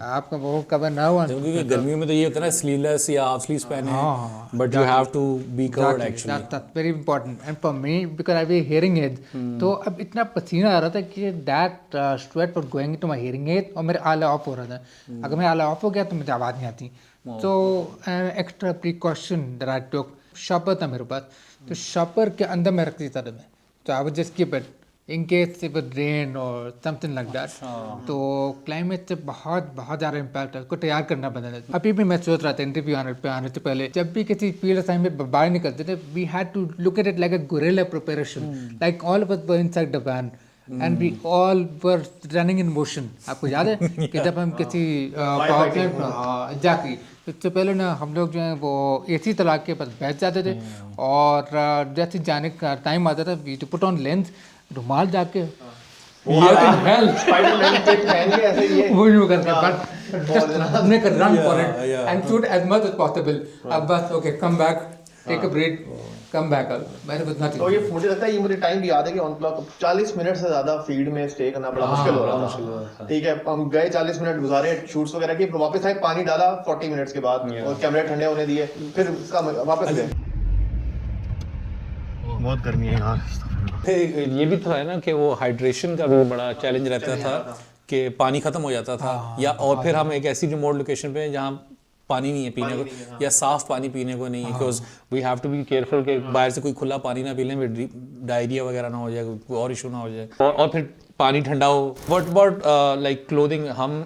आपका वो कवर ना हुआ, क्योंकि गर्मियों में तो ये होता है ना स्लीवलेस या हाफ स्लीव्स पहने, but you have to be covered actually. That's very important and for me because I wear hearing aid, तो अब इतना पसीना आ रहा था कि that sweat was going to my hearing aid और मेरा आला ऑफ हो रहा था। अगर मेरा आला ऑफ हो गया तो मुझे आवाज़ नहीं आती। तो extra precaution that I took, shopper था मेरे पास, तो शॉपर के अंदर मैं रख देता था मैं, तो I was just keep it in case it was rain और समथिंग लाइक दैट। तो क्लाइमेट से बहुत ज़्यादा इम्पैक्ट है, उसको तैयार करना पड़ता है। अभी भी मैं सोच रहा था इंटरव्यू आने से पहले, जब भी किसी फील्ड असाइनमेंट में बाहर निकलते थे, we had to look at it like a guerrilla preparation, like all of us were inside the van and we all were running in motion. आपको याद है कि जब हम किसी पावर प्लांट में जाके, इससे पहले ना हम लोग जो है वो एसी तलाक के पास बैठ जाते थे, और जैसे जाने का टाइम आता था we to put on lens, रुमाल जाके hell. स्पाइडरमैन के पहन के ऐसे ये वो यूँ करते हैं, but just make a run for it and shoot as much as possible. अब बस okay, come back, take a break, come back. मैंने कुछ तो ये मुझे लगता है ये मुझे टाइम भी याद है कि ऑन क्लॉक 40 मिनट से ज्यादा फील्ड में स्टे करना बड़ा मुश्किल हो रहा था। ठीक है, हम गए 40 मिनट गुजारे शूट्स वगैरह की, वापस आए, पानी डाला 40 मिनट्स के बाद और कैमरे ठंडे होने दिए, फिर उसका वापस गए। बहुत गर्मी है यार। ये भी तो है ना कि वो हाइड्रेशन का भी बड़ा चैलेंज रहता था कि पानी खत्म हो जाता था या और फिर हम एक ऐसी रिमोट लोकेशन पे जहाँ पानी नहीं है पीने को या साफ पानी पीने को नहीं है, because we have to be careful कि बाहर से कोई खुला पानी ना पी लें, फिर डायरिया वगैरह ना हो जाए, कोई और इशू ना हो जाए, और फिर पानी ठंडा हो। व्हाट अबाउट लाइक क्लोथिंग, हम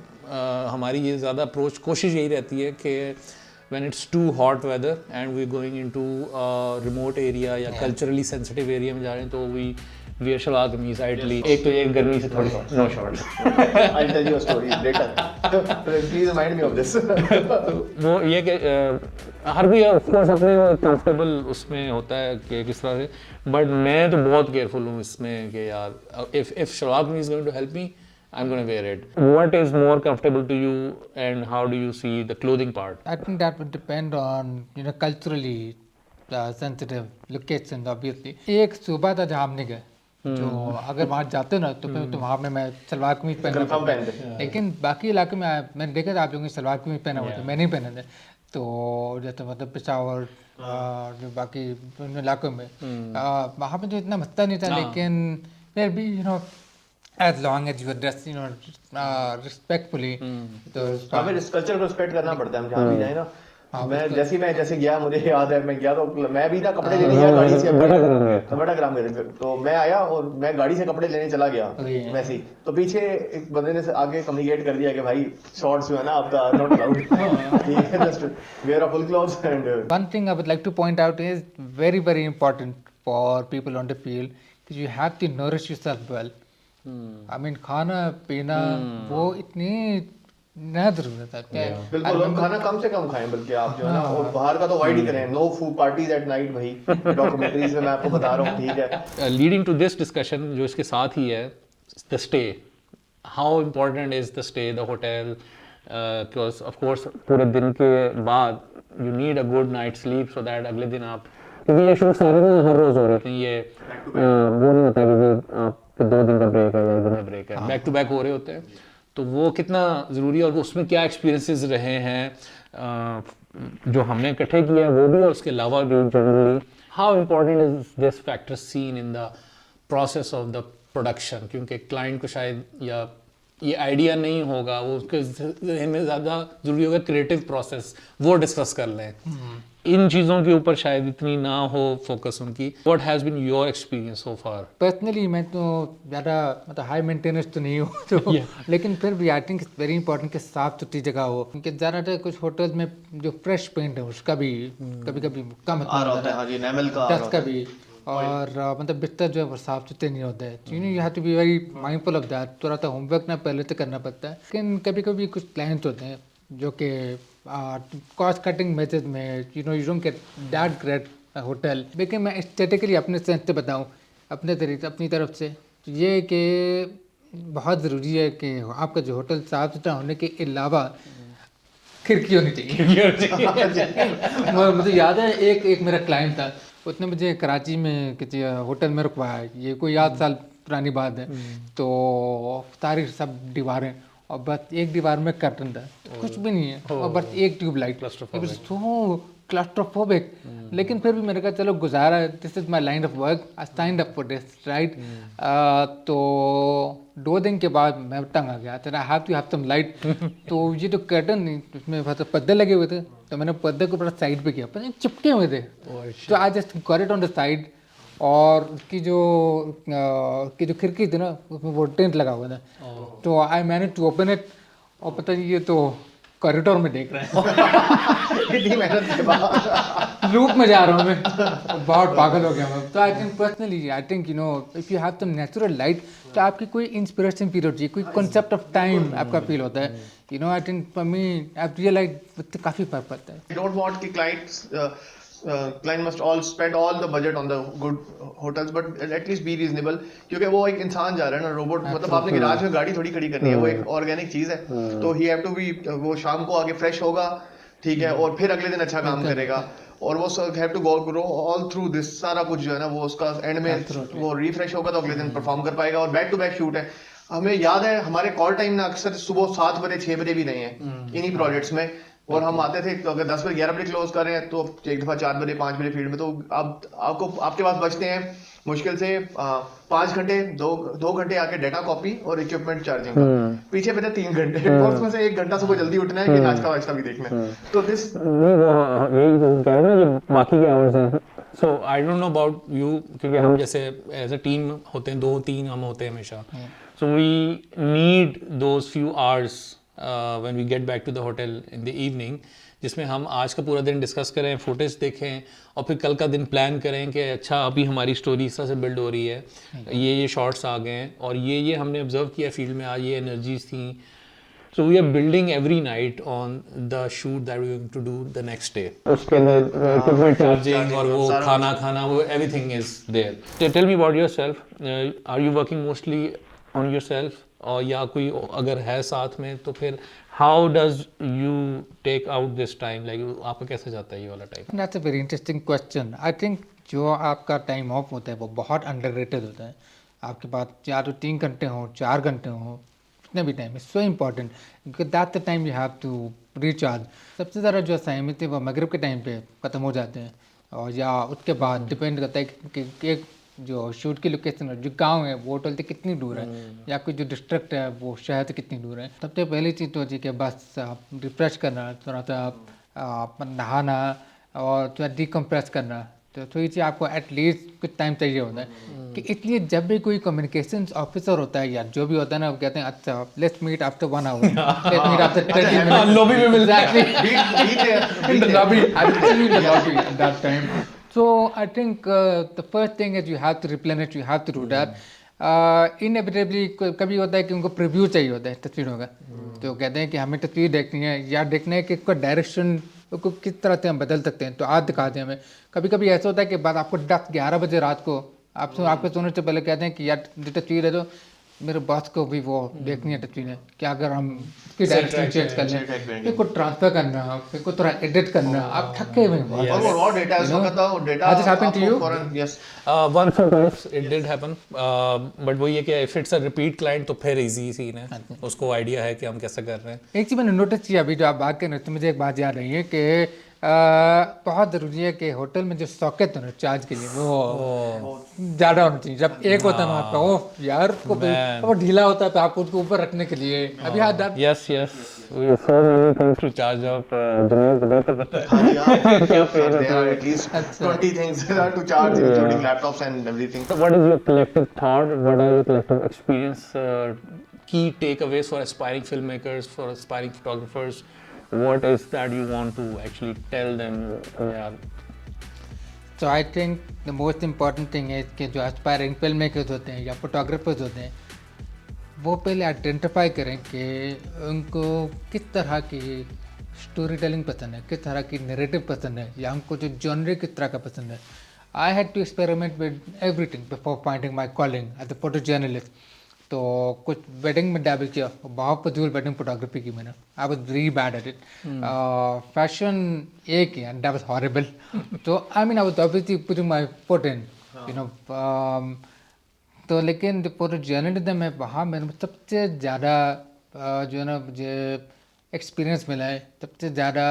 हमारी ये ज़्यादा अप्रोच कोशिश यही रहती है कि when it's too hot weather and we're going into a remote area या culturally sensitive area में जा रहे हैं तो we are शलवार कमीज आइडली, एक तो ये गर्मी से थोड़ी no short. I'll tell you a story later. Please remind me of this. वो ये कि हर कोई ऑफ कोर्स अपने कंफर्टेबल उसमें होता है कि किस तरह से, बट मैं तो बहुत केयरफुल हूँ इसमें कि यार if शलवार कमीज is going to help me, I'm going to wear it. What is more comfortable to you and how do you see the clothing part? I think that would depend on culturally sensitive locations obviously. एक सुबह था जहाँ हमने गए, जो अगर वहाँ जाते ना तो फिर तो वहाँ में मैं सलवार कमीज पहना, लेकिन बाकी इलाके में मैंने देखा था आप लोगों ने सलवार कमीज पहना हुआ था, मैं नहीं पहने थे। तो जैसे मतलब पेशावर जो बाकी इलाकों में वहाँ पे तो इतना मसला नहीं था, लेकिन फिर भी as long as you are dressed respectfully, तो हमें इस कल्चर को रिस्पेक्ट करना पड़ता है, हम जहाँ भी जाए ना। मैं जैसे गया, मुझे याद है मैं गया तो मैं भी था कपड़े लेने गया गाड़ी से, बड़ा ग्राम में, तो मैं आया और मैं गाड़ी से कपड़े लेने चला गया वैसे ही, तो पीछे एक बंदे ने आगे कम्युनिकेट कर दिया कि भाई शॉर्ट्स जो है ना आपका नॉट अलाउड, ठीक है, just wear a full clothes. And one thing I would like to point out is very very important for people on the field that you have to nourish yourself well. I mean खाना पीना वो इतनी ना जरूरत है। बिल्कुल, हम खाना कम से कम खाएं, बल्कि आप जो है ना और बाहर का तो अवॉइड ही करें। No food parties at night, भाई डॉक्यूमेंट्रीज में मैं आपको बता रहा हूँ, ठीक है। लीडिंग टू दिस डिस्कशन जो इसके साथ ही है, the stay, how important is the stay, the hotel, because of course पूरे दिन के बाद you need a good night sleep so that अगले दिन आप, क्योंकि ये शूट सारे ना हर रोज हो रहे थे, ये वो नहीं होता कि आप 2 दिन का ब्रेक है या 1 दिन का ब्रेक है, बैक टू बैक हो रहे होते हैं, तो वो कितना ज़रूरी है और उसमें क्या एक्सपीरियंसेस रहे हैं जो हमने इकट्ठे किए हैं वो भी, और उसके अलावा भी generally how important is this factor seen in the process of the production, क्योंकि क्लाइंट को शायद या ये आइडिया नहीं होगा, वो उसके जहन में ज़्यादा ज़रूरी होगा क्रिएटिव प्रोसेस, वो डिस्कस कर लें। इन चीज़ों के ऊपर शायद इतनी ना हो फोकस उनकी। What has been your experience so far? Personally मैं तो ज़्यादा मतलब हाई मेंटेनेंस तो नहीं हूँ तो लेकिन फिर भी I think it's very important कि साफ सुथरी जगह हो, क्योंकि ज़्यादातर कुछ होटल्स में जो फ्रेश पेंट है उसका भी कभी कभी कम डस्ट का भी, और मतलब बिस्तर जो है वो साफ सुथरे नहीं होते हैं, you have to be very mindful of that. थोड़ा सा होमवर्क ना पहले से करना पड़ता है, लेकिन कभी कभी कुछ क्लाइंट्स होते हैं जो कि कॉस्ट कटिंग मेथड में you don't get that great hotel, लेकिन मैं एस्थेटिकली अपने सेंस से बताऊँ अपने तरीके अपनी तरफ से, तो ये कि बहुत ज़रूरी है कि आपका जो होटल साफ सुथरा होने के अलावा खिड़की होनी चाहिए। मुझे याद है एक मेरा क्लाइंट था, उसने मुझे कराची में किसी होटल में रुकवाया, ये कोई 8 साल पुरानी बात है, तो सारी सब दीवारें और बस एक दीवार में कर्टन था, कुछ भी नहीं है, और बस एक ट्यूबलाइट, सो क्लस्ट्रोफोबिक, लेकिन फिर भी मैंने कहा चलो गुजारा, this is my line of work, I signed up for this, right. तो 2 दिन के बाद मैं तंग आ गया, I have to have some light. तो ये जो कर्टन उसमें पर्दे लगे हुए थे, तो मैंने पर्दे को पूरा साइड पे किया, पर ये चिपके हुए थे, तो I just got it on the side, और उसकी जो खिड़की थी ना उसमें वो टेंट लगा हुआ था, तो I manage to open it, और पता नहीं ये तो कॉरिडोर में देख रहे हैं। इतनी मेहनत के बाद लूप में जा रहा हूँ मैं, बहुत पागल हो गया मैं। तो I think personally I think if you have some natural light, तो आपकी कोई इंस्पिरेशन पीरियड चाहिए, कोई कॉन्सेप्ट ऑफ टाइम आपका फील होता है। I think for me I realise काफ़ी फर्क पड़ता है। I don't want कि clients client must all spend all the budget on the good hotels, but at least be reasonable, क्योंकि वो एक इंसान जा रहा है ना, रोबोट, मतलब आपने गैराज में गाड़ी थोड़ी खड़ी करनी है, वो एक ऑर्गेनिक चीज है, तो ही हैव टू बी, वो शाम को आके फ्रेश होगा, ठीक है, और फिर अगले दिन अच्छा काम करेगा, और वो have to grow all through this, सारा कुछ जो है ना वो उसका एंड में वो रिफ्रेश होगा तो अगले दिन परफॉर्म कर पाएगा। और बैक टू बैक शूट है, हमें याद है हमारे कॉल टाइम ना अक्सर सुबह 7 बजे 6 बजे भी नहीं है इन्हीं प्रोजेक्ट्स में, और हम आते थे तो अगर 10 बजे 11 बजे क्लोज कर रहे हैं तो एक दफा 4 बजे 5 बजे फील्ड में, तो अब आपको आपके पास बचते हैं मुश्किल से 5 घंटे, 2 घंटे आके डाटा कॉपी और इक्विपमेंट चार्जिंग का, पीछे बचे 3 घंटे, और उसमें से 1 घंटा सुबह जल्दी उठना है कि नाश्ता वाश्ता भी देखना है, तो दिस यही तो कह रहे हैं जो बाकी के आवर्स हैं। So I don't know about you, क्योंकि हम जैसे एज अ टीम होते हैं, 2-3 हम होते हैं हमेशा, so we need those few hours when we get back to the hotel in the evening, जिसमें हम आज का पूरा दिन डिस्कस करें, फुटेज देखें, और फिर कल का दिन प्लान करें कि अच्छा अभी हमारी स्टोरी इस तरह से बिल्ड हो रही है, ये शॉट्स आ गए हैं, और ये हमने ऑब्जर्व किया फील्ड में, आज ये एनर्जीज थी। So we are building every night on the shoot that we're going to do the next day. उसके अंदर equipment charging और वो खाना वो everything is there. So tell me about yourself. Are you working mostly on yourself? और या कोई अगर है साथ में तो फिर how does you take out this time? Like आपका कैसे जाता है ये वाला time? That's a very interesting question. I think जो आपका टाइम ऑफ होता है वो बहुत अंडररेटेड होता है। आपके पास या तो 3 घंटे हो, 4 घंटे हो, कितने भी time, it's so important, because that the time you have to recharge. सबसे ज़्यादा जो असाइनमेंट है वो मगरिब के टाइम पे ख़त्म हो जाते हैं, और या उसके बाद डिपेंड करता है कि एक जो शूट की लोकेशन है, जो गांव है वो होटल से कितनी दूर है, या कोई जो डिस्ट्रिक्ट है वो शहर से कितनी दूर है। सबसे पहली चीज़ तो होती है कि बस आप रिफ्रेश करना, थोड़ा सा नहाना और थोड़ा डिकम्प्रेस करना, तो थोड़ी सी आपको एटलीस्ट कुछ टाइम चाहिए होता है कि इसलिए जब भी कोई कम्युनिकेशन ऑफिसर होता है या जो भी होता है ना, वो कहते हैं अच्छा let's meet after 1 hour, let's meet after 30 minutes, lobby में मिल जाएगी, in the lobby, actually in the lobby at that time. So I think the first thing is you have to replenish, you have to do that. Inevitably कभी होता है कि उनको preview चाहिए होता है तस्वीरों का, तो कहते हैं कि हमें तस्वीर देखनी है या देखना है कि इसका डायरेक्शन को किस तरह से हम बदल सकते हैं, तो आज दिखाते हैं हमें। कभी कभी ऐसा होता है कि बाद आपको 10-11 बजे रात को आपके सोने से पहले कहते हैं कि यार जो तस्वीर है तो मेरे बॉस को भी वो देखनी है तस्वीरें, क्या अगर हम इसकी डायरेक्शन चेंज कर लें, फिर कुछ ट्रांसफर करना, फिर कुछ थोड़ा एडिट करना, आप थके हुए हैं। और वो रॉ डेटा है, उसका तो data Has it happened to you? Yes. Once or twice it did happen, but वही है कि if it's a repeat client तो फिर easy सीन है, उसको आइडिया है कि हम कैसे कर रहे हैं। एक चीज़ मैंने नोटिस किया अभी जो आप बात कर रहे हैं, तो मुझे एक बात याद रही है कि बहुत ज़रूरी है कि होटल में जो सॉकेट है ना चार्ज के लिए वो ज़्यादा होना चाहिए। जब एक होता है ना आपका ओह यार वो ढीला होता है तो आपको उसको ऊपर रखने के लिए अभी हाथ डाल Yes, we have so many things to charge up. There are at least 20 things to charge, including laptops and everything. So what is your collective thought? What are your collective experience? Key takeaways for aspiring filmmakers, for aspiring photographers? What is that you want to actually tell them? Yeah. So I think the most important thing is कि जो aspiring filmmakers होते हैं या photographers होते हैं, वो पहले identify करें कि उनको किस तरह की स्टोरी टेलिंग पसंद है, किस तरह की नैरेटिव पसंद है, या उनको जो जॉनर किस तरह का पसंद है। I had to experiment with everything before finding my calling as a photo journalist. तो कुछ वेडिंग में डैबल किया, बहुत फजूल वेडिंग फोटोग्राफी की मैंने, I was very bad at it. Fashion एक ही एंड दैट वाज हॉरिबल। तो I mean I was obviously putting my foot in, you know. तो लेकिन जो फोटो जर्नलिज्म है वहाँ मेरे में सबसे ज़्यादा जो है ना मुझे एक्सपीरियंस मिला है, सबसे ज़्यादा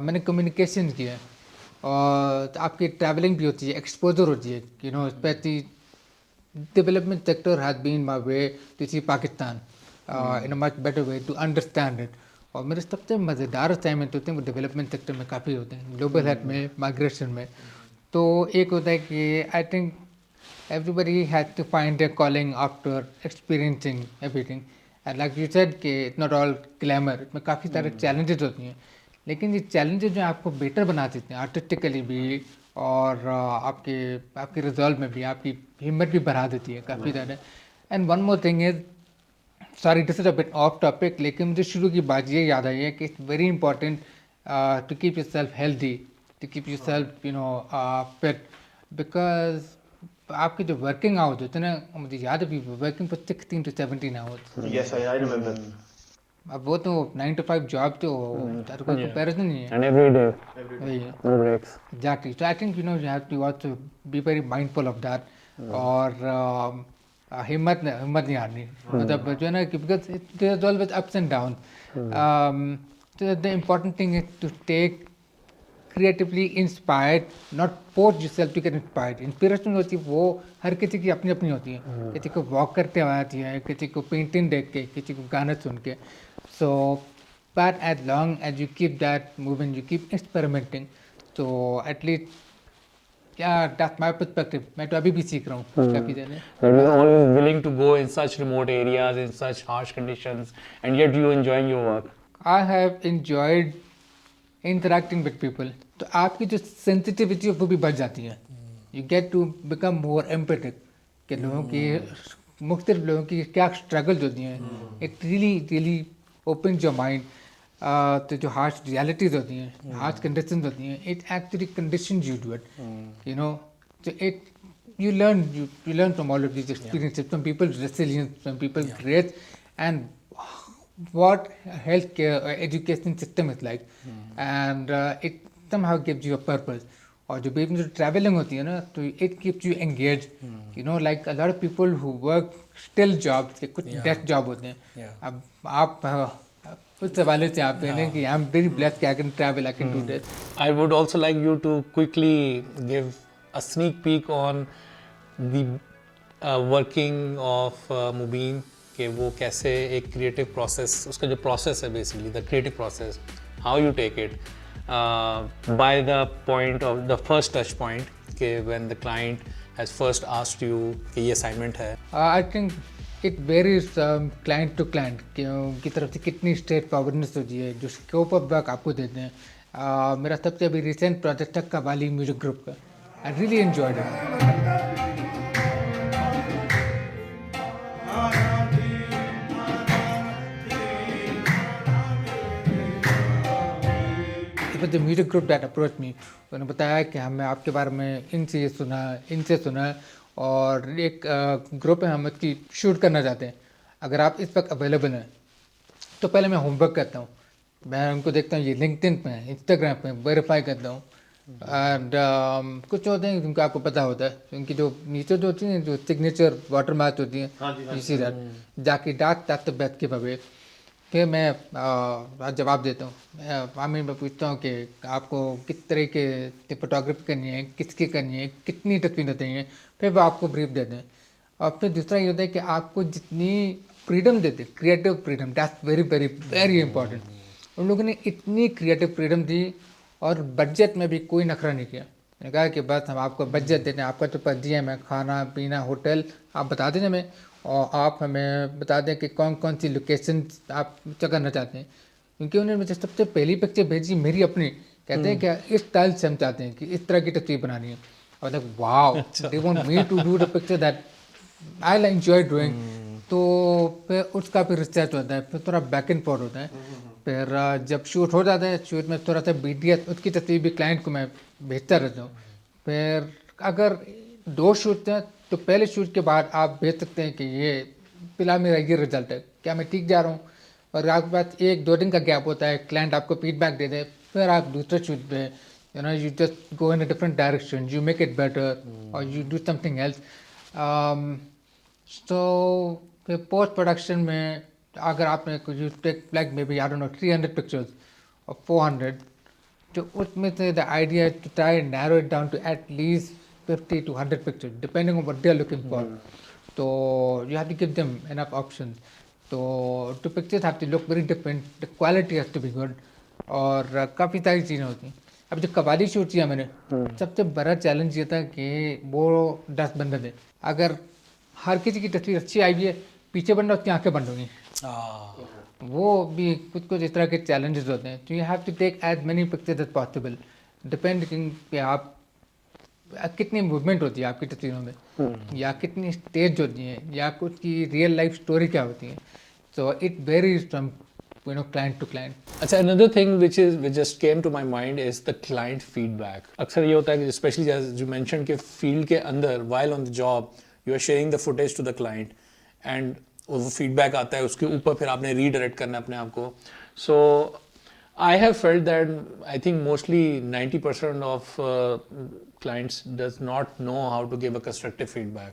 मैंने कम्युनिकेशन किया है, और आपकी ट्रैवलिंग भी होती है, एक्सपोजर होती है, you know. Specially development sector has been my way to see Pakistan in a much better way to understand it. और मेरे सबसे मज़ेदार असाइनमेंट होते हैं वो डेवलपमेंट सेक्टर में काफ़ी होते हैं, ग्लोबल हेल्थ में, माइग्रेशन में। तो एक होता है कि I think everybody has to find their calling after experiencing everything, and like you said कि इट्स नॉट ऑल ग्लैमर, इसमें काफ़ी सारे चैलेंजेस होती हैं, लेकिन ये चैलेंजेस जो आपको बेटर बना देते हैं आर्टिस्टिकली भी, और आपके रिजल्ट में भी आपकी हिम्मत भी बढ़ा देती है काफ़ी ज़्यादा। And one more thing is, sorry this is a bit of topic, लेकिन मुझे शुरू की बात ये याद आई है कि it's very important to keep yourself healthy to keep yourself, fit. Because आपके जो working hours होते हैं ना, मुझे याद है, we were working for 16 to 17 hours. Yes, I remember. अब वो तो 9 to 5 जॉब तो तार कोई comparison नहीं है. And every day, वही है. no breaks. Exactly. So I think you have to also be very mindful of that. और हिम्मत नहीं हारनी. मतलब जो है ना कि because there's always ups and downs. So the important thing is to stay creatively inspired, not force yourself to get inspired. Inspiration होती है वो हर किसी की अपनी अपनी होती है. किसी को वॉक करते हुए आती है, किसी को पेंटिंग देख के, किसी को गाना सुन के. So but as long as you keep that moving, you keep experimenting. So at least that's my perspective. मैं तो अभी भी सीख रहा हूँ काफी देर. That you're always willing to go in such remote areas, in such harsh conditions, and yet you enjoying your work. I have enjoyed interacting with people. तो आपकी जो sensitivity है वो भी बढ़ जाती है. You get to become more empathic. कि लोगों की मुख्तलिफ लोगों की क्या struggles होती हैं. It really opens your mind. तो जो harsh realities होती हैं, harsh conditions होती हैं, it actually conditions you to it. So you learn from all of these experiences. Some people resilient, some people great, and what healthcare or education system is like. And it somehow gives you a purpose. और जो baby जो traveling होती है ना, तो it keeps you engaged. Like a lot of people who work still jobs, के कुछ desk job होते हैं. अब आप उस हवाले से आप कहें कि I'm very blessed कि I can travel, I can do this. I would also like you to quickly give a sneak peek on the working of Mubin, कि वो कैसे एक creative process, उसका जो process है basically, the creative process, how you take it by the point of the first touch point, कि when the client has first asked you कि ये assignment है. I think it varies client to client कि उनकी तरफ से कितनी straight forwardness होती है, जो स्कोप ऑफ वर्क आपको देते हैं. मेरा सबसे अभी रिसेंट प्रोजेक्ट था कवाली म्यूजिक ग्रुप का. I really enjoyed it. The music group that approach me, उन्होंने बताया कि हमें आपके बारे में इनसे सुना और एक ग्रुप है, हम इसकी शूट करना चाहते हैं. अगर आप इस वक्त अवेलेबल हैं तो पहले मैं होमवर्क करता हूँ, मैं उनको देखता हूँ ये लिंक्डइन पे है, इंस्टाग्राम पे वेरीफाई करता हूँ. एंड कुछ होते हैं जिनको आपको पता होता है, उनकी जो नीचे जो होती हैं जो सिग्नेचर वाटर मार्क होती हैं, इसी तरह जाके डाक द बेस्ट के अवे. फिर मैं जवाब देता हूँ. मैं पूछता हूँ कि आपको किस तरह के फोटोग्राफी करनी है, किसकी करनी है, कितनी तस्वीरें चाहिए. फिर वो आपको ब्रीफ देते हैं. और फिर दूसरा ये होता है कि आपको जितनी फ्रीडम देते हैं, creative freedom, that's very very very important. उन लोगों ने इतनी क्रिएटिव फ्रीडम दी और बजट में भी कोई नखरा नहीं किया. मैंने कहा कि बस हम आपको बजट देते हैं, आपका तो पर जी है, खाना पीना होटल आप बता दें हमें, और आप हमें बता दें कि कौन कौन सी लोकेशन आप करना चाहते हैं. क्योंकि उन्होंने मुझे सबसे पहली पिक्चर भेजी मेरी अपनी, कहते हैं कि इस स्टाइल से हम चाहते हैं कि इस तरह की तस्वीर बनानी है. और like wow, they want me to do the picture that I enjoy doing. तो फिर उसका फिर रिसर्च होता है, फिर थोड़ा बैक एंड फॉर होता है. फिर जब शूट हो जाता है, शूट में थोड़ा सा BTS उसकी तस्वीर भी क्लाइंट को मैं भेजता रहता हूँ. फिर अगर 2 शूट हैं तो पहले शूट के बाद आप भेज सकते हैं कि ये फिलहाल मेरा ये रिजल्ट है, क्या मैं ठीक जा रहा हूँ. और आपके पास 1-2 दिन का गैप होता है, क्लाइंट आपको फीडबैक दे दे, फिर आप दूसरे शूट पे you just go in a different direction, you make it better or you do something else. So फिर पोस्ट प्रोडक्शन में अगर आपने कुछ you take like maybe I don't know 300 pictures or 400, तो उसमें से the idea is to try and narrow it down to at least 50 to 100 pictures depending on what they are looking for. So you have to give them enough options. So the pictures have to look very different, the quality has to be good, और काफ़ी सारी चीज़ें होती हैं. अब जो qawwali shoot किया मैंने, सबसे बड़ा चैलेंज ये था कि वो 10 बंदे थे. अगर हर किसी की तस्वीर अच्छी आई हुई है, पीछे बंदा उसकी आंखें बंद होंगी. वो भी कुछ कुछ इस तरह के चैलेंजेस होते हैं. तो you have to take as many pictures as possible, depending पे आप कितनी मूवमेंट होती है आपकी तस्वीरों में, या कितनी स्टेज होती हैं, या कुछ की रियल लाइफ स्टोरी क्या होती है. So it varies from client to client. अच्छा, another thing which just came to my mind is the client feedback. अक्सर ये होता है कि especially as you mentioned कि field के अंदर while on the job you are sharing the footage to the client and वो feedback आता है, उसके ऊपर फिर आपने redirect करना है अपने आप को. So I have felt that I think mostly 90% of clients does not know how to give a constructive feedback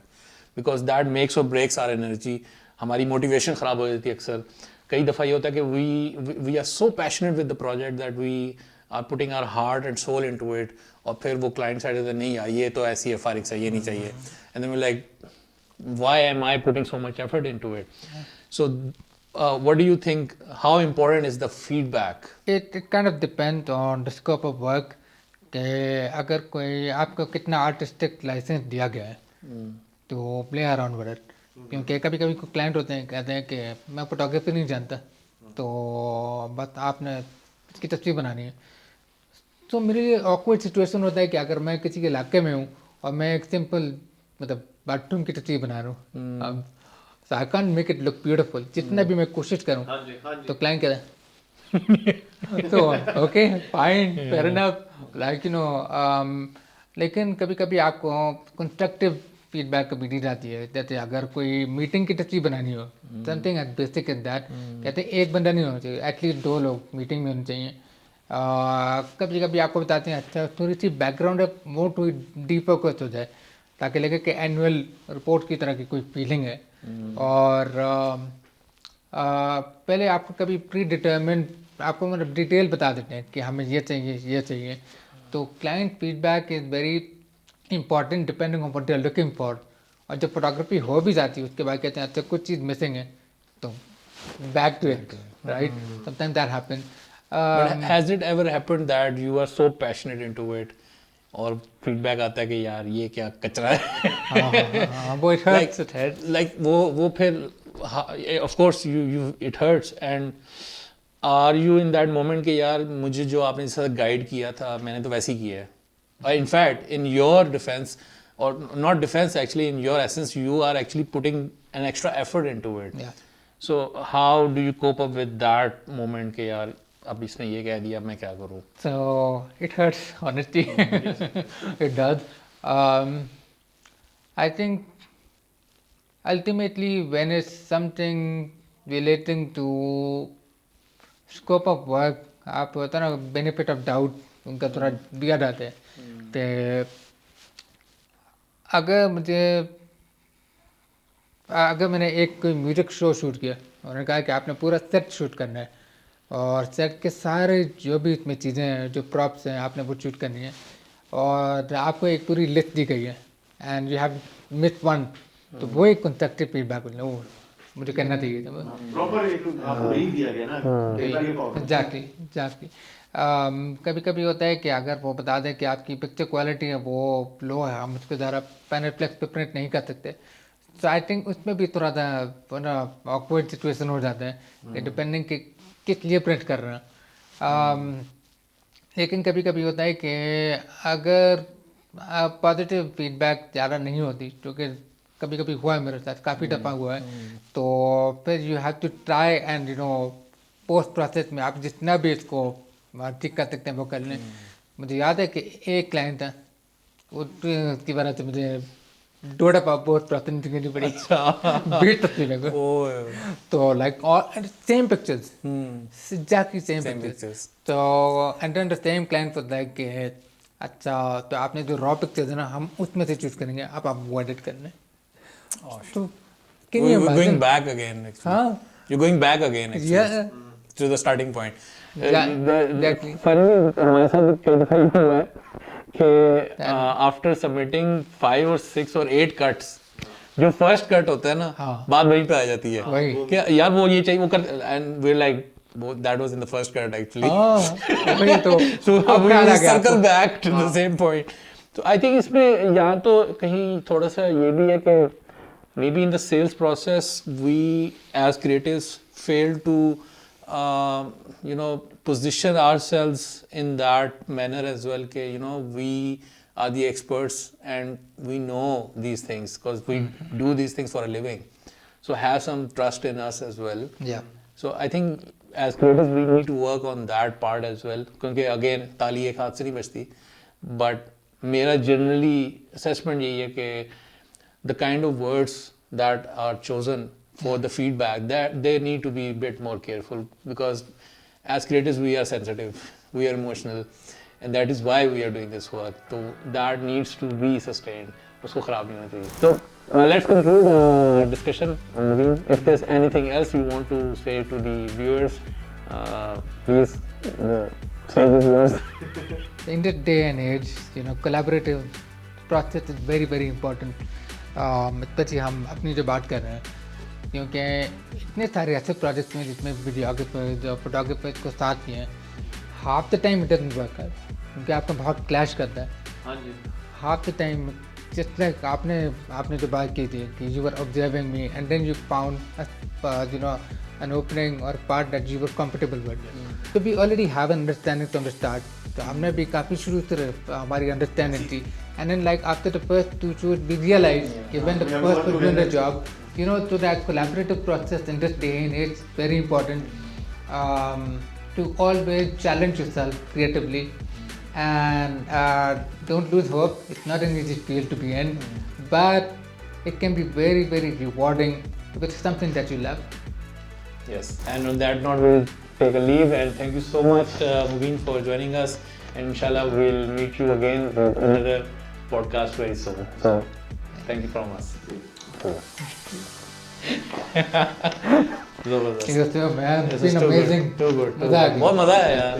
because that makes or breaks our energy. हमारी motivation ख़राब हो जाती है अक्सर. कई दफ़ा ये होता है कि we are so passionate with the project that we are putting our heart and soul into it और फिर वो client side से नहीं यार ये तो ऐसी है फारिक से ये नहीं चाहिए and then we're like why am I putting so much effort into it? So what do you think, how important is the feedback? It kind of depends on the scope of work कि अगर कोई आपको कितना artistic licence दिया गया है तो play around with it. क्योंकि कभी कभी कोई क्लाइंट होते हैं कहते हैं कि मैं फोटोग्राफी नहीं जानता तो बस आपने इसकी तस्वीर बनानी है. तो मेरे लिए ऑकवर्ड सिचुएशन होता है कि अगर मैं किसी के इलाके में हूँ और मैं एक सिंपल मतलब बाथरूम की तस्वीर बना रहा हूँ so I can't make it look beautiful जितना भी मैं कोशिश करूँ तो क्लाइंट कहता है तो okay fine fair enough like लेकिन कभी कभी आपको कंस्ट्रक्टिव फीडबैक कभी दी जाती है. जैसे अगर कोई मीटिंग की तस्वीर बनानी हो something at basic in that कहते हैं एक बंदा नहीं होना चाहिए एटलीस्ट 2 लोग मीटिंग में होने चाहिए. कभी कभी आपको बताते हैं अच्छा थोड़ी सी बैकग्राउंड है मोर टू डीफोकस हो जाए ताकि लगे कि एनुअल रिपोर्ट की तरह की कोई फीलिंग है. और पहले आपको कभी प्री डिटर्मिन आपको मतलब डिटेल बता देते हैं कि हमें ये चाहिए. तो client feedback is very important depending on what they are looking for. और जब फोटोग्राफी हो भी जाती है उसके बाद कहते हैं अच्छा कुछ चीज़ मिसिंग है तो back to it right. Sometimes that happen. But has it ever happened that you are so passionate into it और feedback आता है कि यार ये क्या कचरा है वो it hurts, it hurts. like वो फिर of course you it hurts and are you in that moment कि यार मुझे जो आपने जैसा गाइड किया था मैंने तो वैसे ही किया है. In fact in your defense or not defense actually in your essence you are actually putting an extra effort into it. Yeah. So how do you cope up with that moment कि यार अब इसने ये कह दिया मैं क्या करूँ? So it hurts, honestly. It does. I think ultimately when it's something relating to scope of work, आप होता ना benefit of doubt उनका थोड़ा दिया जाता है. तो अगर मैंने एक कोई म्यूजिक शो शूट किया और उन्होंने कहा कि आपने पूरा सेट शूट करना है और सेट के सारे जो भी इसमें चीज़ें हैं जो प्रॉप्स हैं आपने वो शूट करनी है और आपको एक पूरी लिस्ट दी गई है and you have miss one तो वो एक कंस्ट्रक्टिव फीडबैक बोलना वो मुझे करना चाहिए था. प्रॉपर एक आपको brief दिया गया ना एग्जैक्टली. कभी कभी होता है कि अगर वो बता दें कि आपकी पिक्चर क्वालिटी है वो लो है हम उसको ज़रा पैनफ्लेक्स पे प्रिंट नहीं कर सकते. सो आई थिंक उसमें भी थोड़ा सा ऑकवर्ड सिचुएशन हो जाता है डिपेंडिंग कि किस लिए प्रिंट कर रहे हैं. लेकिन कभी कभी होता है कि अगर पॉजिटिव फीडबैक ज़्यादा नहीं होती क्योंकि कभी कभी हुआ है मेरे साथ काफ़ी दफ़ा हुआ है तो फिर you have to try and post process में आप जितना भी इसको ठीक कर सकते हैं वो कर लें. मुझे याद है कि एक क्लाइंट था उसकी वजह से मुझे 2 दफ़ा पोस्ट प्रोसेस करनी पड़ी. बीट तस्वीरें को तो लाइक और same pictures exactly same pictures. तो and then the same client was like अच्छा तो आपने जो रॉ पिक्चर्स है ना हम उसमें से चूज करेंगे आप वो एडिट कर लें. तो We're going back again actually. हाँ You're going back again actually yeah to the starting point. exactly. Funny हमारे साथ कई दफा ये हुआ है कि after submitting 5 or 6 or 8 cuts जो फर्स्ट कट होता है ना हाँ. बात वहीं पे आ जाती है वही. कि यार वो ये चाहिए वो कर and we're like that was in the first cut actually. वही तो So अब we ख्याल आ will गया circle आपको. back to the same point. तो I think इसमें यहाँ तो कहीं थोड़ा सा ये भी है कि maybe in the sales process we as creatives fail to position ourselves in that manner as well कि we are the experts and we know these things because we do these things for a living. So have some trust in us as well. Yeah. So I think as creators we need to work on that part as well, क्योंकि again ताली एक हाथ से नहीं बजती, but मेरा generally assessment यही है कि the kind of words that are chosen for the feedback, that they need to be a bit more careful, because as creators we are sensitive, we are emotional, and that is why we are doing this work. So that needs to be sustained. उसको खराब नहीं होना चाहिए. So let's conclude discussion. Naveen, if there's anything else you want to say to the viewers, please say these words. In this day and age, you know, collaborative process is very very important. especially हम अपनी जो बात कर रहे हैं, क्योंकि इतने सारे ऐसे प्रोजेक्ट्स में जिसमें वीडियोग्राफर और फोटोग्राफर को साथ दिए हैं, half the time it doesn't work out, क्योंकि आपका बहुत क्लैश करता है. हाँ जी. Half the time just like आपने जो बात की थी कि you were observing me and then you found you know an opening or part that you were comfortable with. So we already have an understanding from the start. तो हमने भी काफ़ी शुरू से हमारी understanding थी, and then like after the first two shoots we realized कि when the first was doing the job, you know, so that collaborative process in this day and age is very important, to always challenge yourself creatively. And don't lose hope. It's not an easy field to be in, but it can be very very rewarding because it's something that you love. Yes, and on that note we'll take a leave, and thank you so much Mubin for joining us, and inshallah we'll meet you again with another podcast very soon. So thank you from us. It was, man, it's This is been too good, amazing. too good. मजा आ गया. बहुत मजा आया यार.